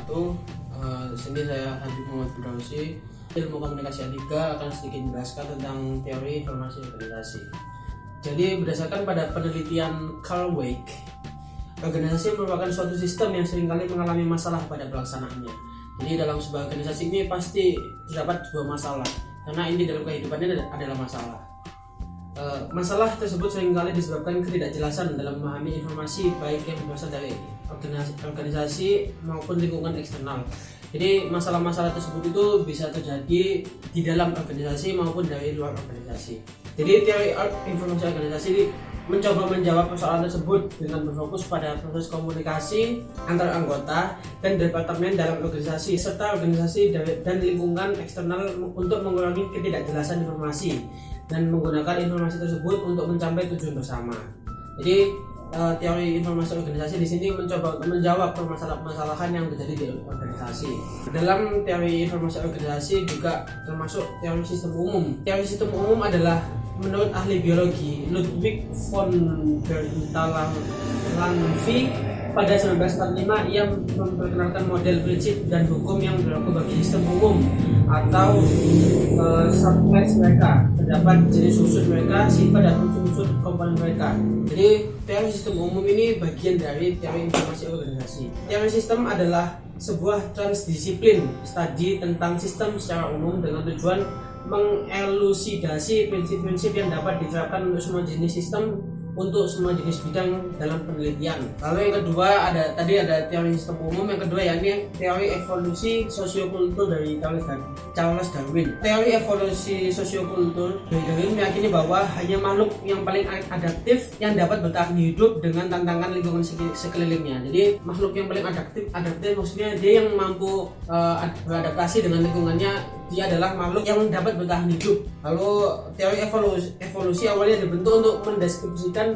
wabarakatuh. Di sini saya Habib Muhammad Firdausy, ilmu komunikasi A3 akan sedikit menjelaskan tentang teori informasi organisasi. Jadi berdasarkan pada penelitian Carl Weick, organisasi merupakan suatu sistem yang seringkali mengalami masalah pada pelaksanaannya. Jadi dalam sebuah organisasi ini pasti terdapat sebuah masalah, karena ini dalam kehidupannya adalah masalah. Masalah tersebut seringkali disebabkan ketidakjelasan dalam memahami informasi baik yang berasal dari organisasi maupun lingkungan eksternal. Jadi masalah-masalah tersebut itu bisa terjadi di dalam organisasi maupun dari luar organisasi. Jadi teori informasi organisasi mencoba menjawab persoalan tersebut dengan berfokus pada proses komunikasi antar anggota dan departemen dalam organisasi serta organisasi dan lingkungan eksternal untuk mengurangi ketidakjelasan informasi dan menggunakan informasi tersebut untuk mencapai tujuan bersama. Jadi teori informasi organisasi di sini mencoba menjawab permasalahan yang terjadi di organisasi. Dalam teori informasi organisasi juga termasuk teori sistem umum. Teori sistem umum adalah menurut ahli biologi Ludwig von Bertalanffy pada 1945 ia memperkenalkan model prinsip dan hukum yang berlaku bagi sistem umum atau subclass mereka. Terdapat jenis khusus mereka, sifat dan unsur komponen mereka. Jadi teori sistem umum ini bagian dari teori informasi organisasi. Teori sistem adalah sebuah transdisiplin studi tentang sistem secara umum dengan tujuan mengelusidasi prinsip-prinsip yang dapat diterapkan untuk semua jenis sistem untuk semua jenis bidang dalam penelitian. Lalu yang kedua ada teori sistem umum, yang kedua yakni teori evolusi sosiokultur dari Charles Darwin. Teori evolusi sosiokultur dari Darwin meyakini bahwa hanya makhluk yang paling adaptif yang dapat bertahan hidup dengan tantangan lingkungan sekelilingnya. Jadi makhluk yang paling adaptif maksudnya dia yang mampu beradaptasi dengan lingkungannya, dia adalah makhluk yang dapat bertahan hidup. Lalu teori evolusi awalnya dibentuk untuk mendeskripsikan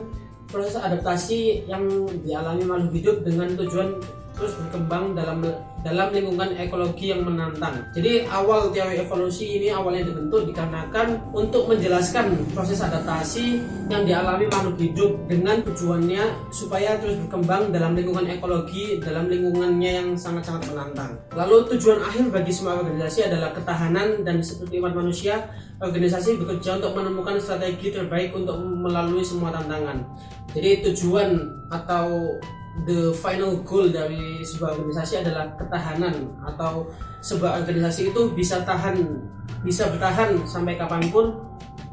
proses adaptasi yang dialami makhluk hidup dengan tujuan terus berkembang dalam lingkungan ekologi yang menantang. Jadi awal teori evolusi ini awalnya dibentuk dikarenakan untuk menjelaskan proses adaptasi yang dialami makhluk hidup dengan tujuannya supaya terus berkembang dalam lingkungan ekologi, dalam lingkungannya yang sangat-sangat menantang. Lalu tujuan akhir bagi semua organisasi adalah ketahanan, dan seperti umat manusia, organisasi bekerja untuk menemukan strategi terbaik untuk melalui semua tantangan. Jadi tujuan atau the final goal dari sebuah organisasi adalah ketahanan, atau sebuah organisasi itu bisa bertahan sampai kapanpun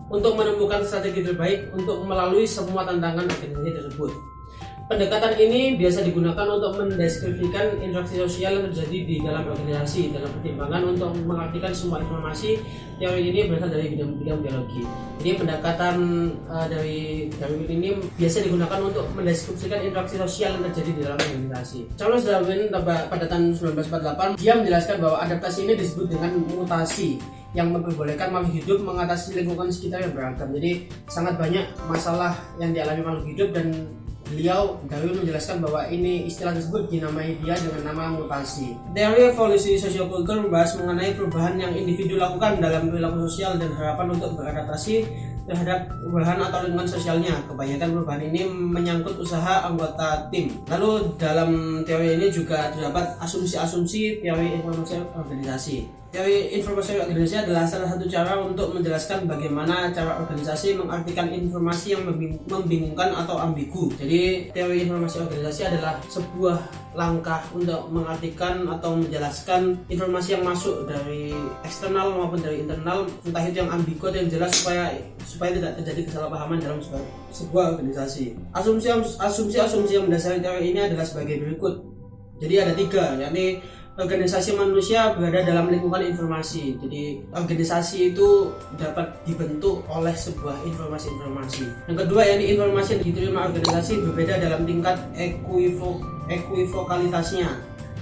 untuk menemukan strategi terbaik untuk melalui semua tantangan organisasi tersebut. Pendekatan ini biasa digunakan untuk mendeskripsikan interaksi sosial yang terjadi di dalam organisasi. Dalam pertimbangan untuk mengartikan semua informasi, teori ini berasal dari bidang biologi. Jadi pendekatan dari Darwin ini biasa digunakan untuk mendeskripsikan interaksi sosial yang terjadi di dalam organisasi. Charles Darwin pada tahun 1948 dia menjelaskan bahwa adaptasi ini disebut dengan mutasi yang memperbolehkan makhluk hidup mengatasi lingkungan sekitar yang beragam. Jadi sangat banyak masalah yang dialami makhluk hidup, dan Darwin menjelaskan bahwa ini istilah tersebut dinamai dia dengan nama mutasi. Teori evolusi sosiokultur membahas mengenai perubahan yang individu lakukan dalam perilaku sosial dan harapan untuk beradaptasi terhadap perubahan atau lingkungan sosialnya. Kebanyakan perubahan ini menyangkut usaha anggota tim. Lalu dalam teori ini juga terdapat asumsi-asumsi teori informasi organisasi. Teori informasi organisasi adalah salah satu cara untuk menjelaskan bagaimana cara organisasi mengartikan informasi yang membingungkan atau ambigu. Jadi teori informasi organisasi adalah sebuah langkah untuk mengartikan atau menjelaskan informasi yang masuk dari eksternal maupun dari internal, entah itu yang ambigu atau yang jelas, supaya tidak terjadi kesalahpahaman dalam sebuah organisasi. Asumsi-asumsi yang mendasari teori ini adalah sebagai berikut. Jadi ada 3, yakni organisasi manusia berada dalam lingkungan informasi. Jadi organisasi itu dapat dibentuk oleh sebuah informasi. Yang kedua, yakni informasi yang diterima organisasi berbeda dalam tingkat ekuivokalitasnya.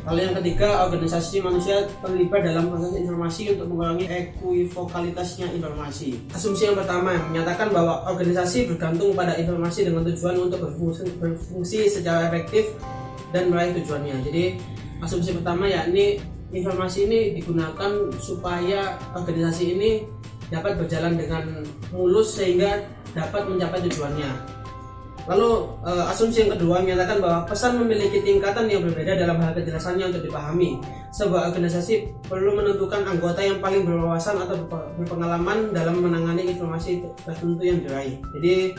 Lalu yang ketiga, organisasi manusia terlibat dalam proses informasi untuk mengurangi ekuivokalitasnya informasi. Asumsi yang pertama menyatakan bahwa organisasi bergantung pada informasi dengan tujuan untuk berfungsi secara efektif dan meraih tujuannya. Jadi asumsi pertama yakni informasi ini digunakan supaya organisasi ini dapat berjalan dengan mulus sehingga dapat mencapai tujuannya. Lalu asumsi yang kedua menyatakan bahwa pesan memiliki tingkatan yang berbeda dalam hal kejelasannya untuk dipahami. Sebuah organisasi perlu menentukan anggota yang paling berwawasan atau berpengalaman dalam menangani informasi tertentu yang diraih. Jadi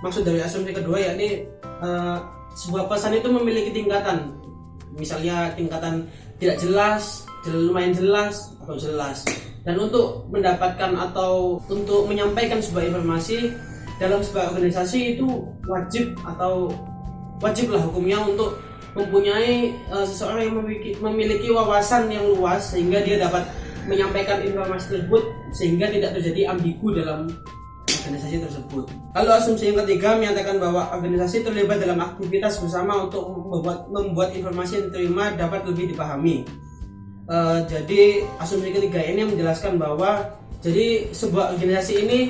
maksud dari asumsi kedua yakni sebuah pesan itu memiliki tingkatan. Misalnya tingkatan tidak jelas, lumayan jelas, atau jelas. Dan untuk mendapatkan atau untuk menyampaikan sebuah informasi dalam sebuah organisasi itu wajiblah hukumnya untuk mempunyai seseorang yang memiliki wawasan yang luas sehingga dia dapat menyampaikan informasi tersebut sehingga tidak terjadi ambigu dalam organisasi tersebut. Lalu asumsi yang ketiga menyatakan bahwa organisasi terlibat dalam aktivitas bersama untuk membuat informasi yang diterima dapat lebih dipahami. Jadi asumsi ketiga ini menjelaskan bahwa jadi sebuah organisasi ini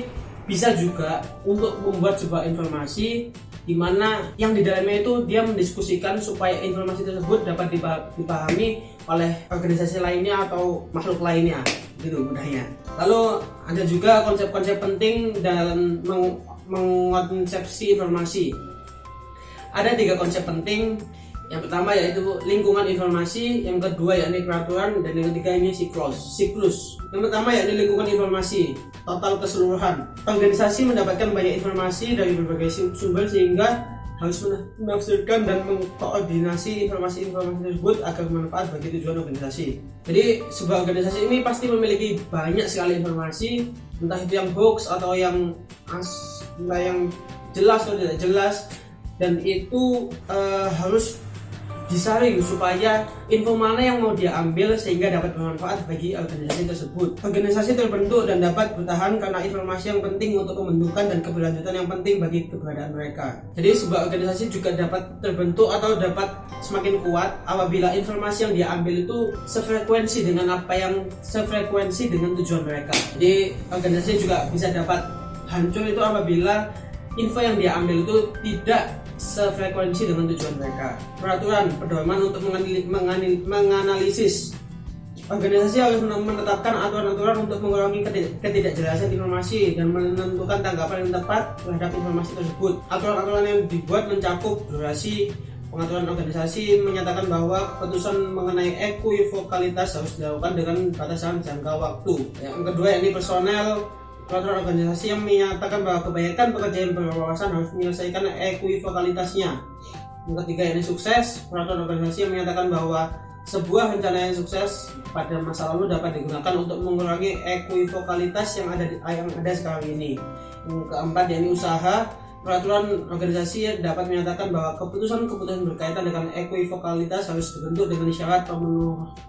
bisa juga untuk membuat sebuah informasi di mana yang di dalamnya itu dia mendiskusikan supaya informasi tersebut dapat dipahami oleh organisasi lainnya atau makhluk lainnya, gitu mudahnya. Lalu ada juga konsep-konsep penting dalam mengkonsepsi informasi. Ada 3 konsep penting. Yang pertama yaitu lingkungan informasi, yang kedua yakni peraturan, dan yang ketiga ini siklus. Yang pertama yakni lingkungan informasi, total keseluruhan. Organisasi mendapatkan banyak informasi dari berbagai sumber sehingga harus menafsirkan dan mengkoordinasi informasi-informasi tersebut agar bermanfaat bagi tujuan organisasi. Jadi sebuah organisasi ini pasti memiliki banyak sekali informasi, entah itu yang hoax atau yang jelas atau tidak jelas, dan itu harus disaring supaya info mana yang mau dia ambil sehingga dapat bermanfaat bagi organisasi tersebut. Organisasi terbentuk dan dapat bertahan karena informasi yang penting untuk pembentukan dan keberlanjutan yang penting bagi keberadaan mereka. Jadi sebuah organisasi juga dapat terbentuk atau dapat semakin kuat apabila informasi yang dia ambil itu sefrekuensi dengan tujuan mereka. Jadi organisasi juga bisa dapat hancur itu apabila info yang dia ambil itu tidak sefrekuensi dengan tujuan mereka. Peraturan pedoman untuk menganalisis. Organisasi harus menetapkan aturan-aturan untuk mengurangi ketidakjelasan informasi dan menentukan tanggapan yang tepat terhadap informasi tersebut. Aturan-aturan yang dibuat mencakup durasi. Pengaturan organisasi menyatakan bahwa keputusan mengenai ekuivokalitas harus dilakukan dengan batasan jangka waktu. Yang kedua yakni personel. Peraturan organisasi yang menyatakan bahwa kebanyakan pekerja yang berwawasan harus menyelesaikan ekuivokalitasnya. Yang ketiga yakni sukses. Peraturan organisasi yang menyatakan bahwa sebuah rencana yang sukses pada masa lalu dapat digunakan untuk mengurangi ekuivokalitas yang ada sekarang ini. Yang keempat yakni usaha. Peraturan organisasi dapat menyatakan bahwa keputusan-keputusan berkaitan dengan ekuivokalitas harus dibentuk dengan syarat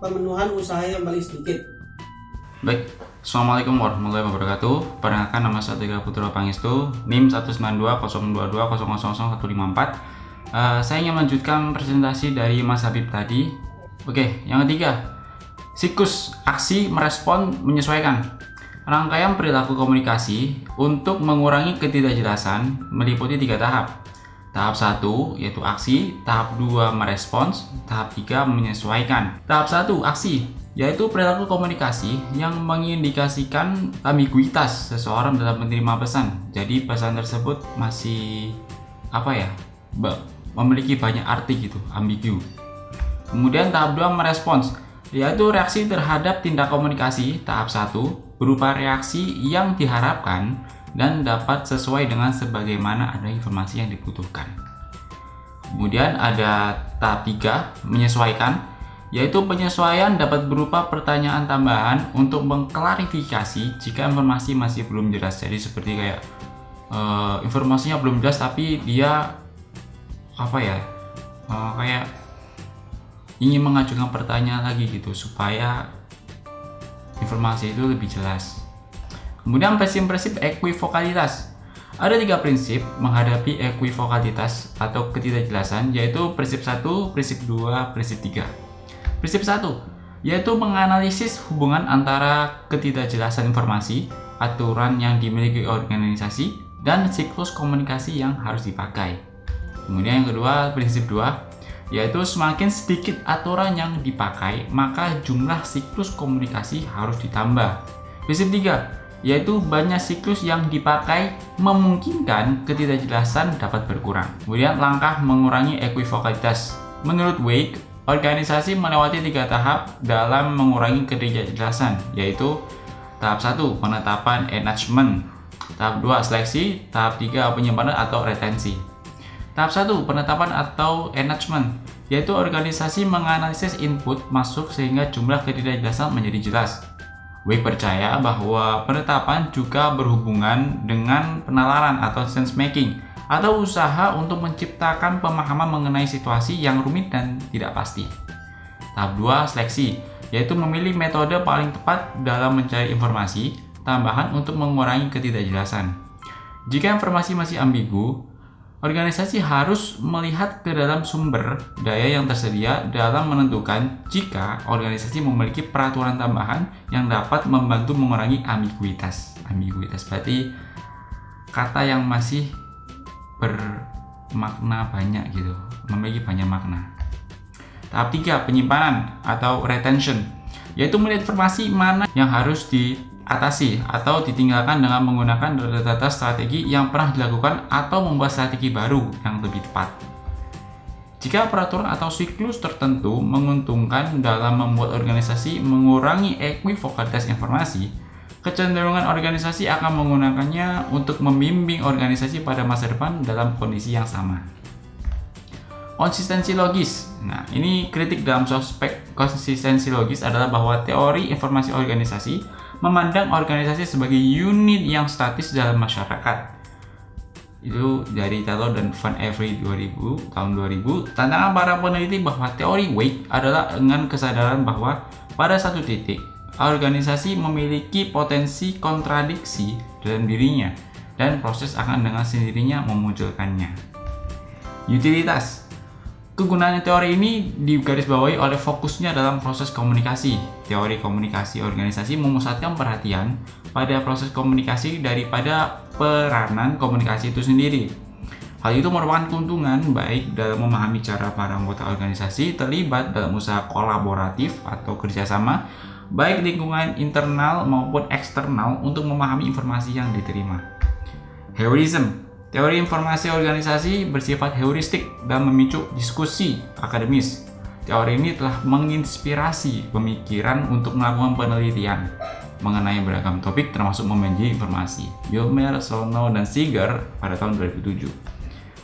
pemenuhan usaha yang paling sedikit. Baik, Assalamualaikum warahmatullahi wabarakatuh. Perkenalkan, nama saya Tegar Putra Pangestu, NIM 19202200154. Saya ingin melanjutkan presentasi dari Mas Habib tadi. Oke, yang ketiga, siklus aksi merespon menyesuaikan. Rangkaian perilaku komunikasi untuk mengurangi ketidakjelasan meliputi 3 tahap. Tahap 1 yaitu aksi, tahap 2 merespons, tahap 3 menyesuaikan. Tahap 1 aksi yaitu perilaku komunikasi yang mengindikasikan ambiguitas seseorang dalam menerima pesan. Jadi pesan tersebut masih memiliki banyak arti gitu, ambigu. Kemudian tahap 2 merespons, yaitu reaksi terhadap tindak komunikasi. Tahap 1 berupa reaksi yang diharapkan dan dapat sesuai dengan sebagaimana ada informasi yang dibutuhkan. Kemudian ada tahap 3 menyesuaikan, yaitu penyesuaian dapat berupa pertanyaan tambahan untuk mengklarifikasi jika informasi masih belum jelas. Jadi seperti kayak informasinya belum jelas tapi dia kayak ingin mengajukan pertanyaan lagi gitu supaya informasi itu lebih jelas. Kemudian prinsip-prinsip ekuivokalitas. Ada 3 prinsip menghadapi ekuivokalitas atau ketidakjelasan, yaitu prinsip 1, prinsip 2, prinsip 3. Prinsip 1 yaitu menganalisis hubungan antara ketidakjelasan informasi, aturan yang dimiliki organisasi, dan siklus komunikasi yang harus dipakai. Kemudian yang kedua, prinsip 2 yaitu semakin sedikit aturan yang dipakai, maka jumlah siklus komunikasi harus ditambah. Prinsip 3 yaitu banyak siklus yang dipakai memungkinkan ketidakjelasan dapat berkurang. Kemudian langkah mengurangi equivokalitas. Menurut Wake, organisasi melewati 3 tahap dalam mengurangi ketidakjelasan, yaitu tahap 1 penetapan enactment, tahap 2 seleksi, tahap 3 penyimpanan atau retensi. Tahap 1 penetapan atau enactment, yaitu organisasi menganalisis input masuk sehingga jumlah ketidakjelasan menjadi jelas. Wake percaya bahwa penetapan juga berhubungan dengan penalaran atau sense making atau usaha untuk menciptakan pemahaman mengenai situasi yang rumit dan tidak pasti. Tahap 2 seleksi, yaitu memilih metode paling tepat dalam mencari informasi tambahan untuk mengurangi ketidakjelasan. Jika informasi masih ambigu, organisasi harus melihat ke dalam sumber daya yang tersedia dalam menentukan jika organisasi memiliki peraturan tambahan yang dapat membantu mengurangi ambiguitas. Ambiguitas berarti kata yang masih bermakna banyak gitu, memiliki banyak makna. Tahap 3 penyimpanan atau retention, yaitu melihat informasi mana yang harus diatasi atau ditinggalkan dengan menggunakan data strategi yang pernah dilakukan atau membuat strategi baru yang lebih tepat. Jika peraturan atau siklus tertentu menguntungkan dalam membuat organisasi mengurangi equivokalitas informasi, kecenderungan organisasi akan menggunakannya untuk membimbing organisasi pada masa depan dalam kondisi yang sama. Konsistensi logis. Nah, ini kritik dalam sospek konsistensi logis adalah bahwa teori informasi organisasi memandang organisasi sebagai unit yang statis dalam masyarakat. Itu dari Taylor dan Van Avery tahun 2000. Tantangan para peneliti bahwa teori Wake adalah dengan kesadaran bahwa pada satu titik, organisasi memiliki potensi kontradiksi dalam dirinya dan proses akan dengan sendirinya memunculkannya. Utilitas. Kegunaan teori ini digarisbawahi oleh fokusnya dalam proses komunikasi. Teori komunikasi organisasi memusatkan perhatian pada proses komunikasi daripada peranan komunikasi itu sendiri. Hal itu merupakan keuntungan baik dalam memahami cara para anggota organisasi terlibat dalam usaha kolaboratif atau kerjasama, baik lingkungan internal maupun eksternal untuk memahami informasi yang diterima. Heurism. Teori informasi organisasi bersifat heuristik dan memicu diskusi akademis. Teori ini telah menginspirasi pemikiran untuk melakukan penelitian mengenai beragam topik termasuk memanage informasi. Yulmer, Sono, dan Seeger pada tahun 2007.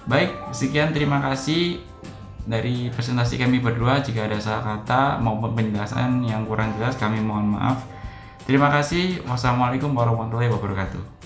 Baik, sekian terima kasih dari presentasi kami berdua. Jika ada salah kata maupun penjelasan yang kurang jelas, kami mohon maaf. Terima kasih. Wassalamualaikum warahmatullahi wabarakatuh.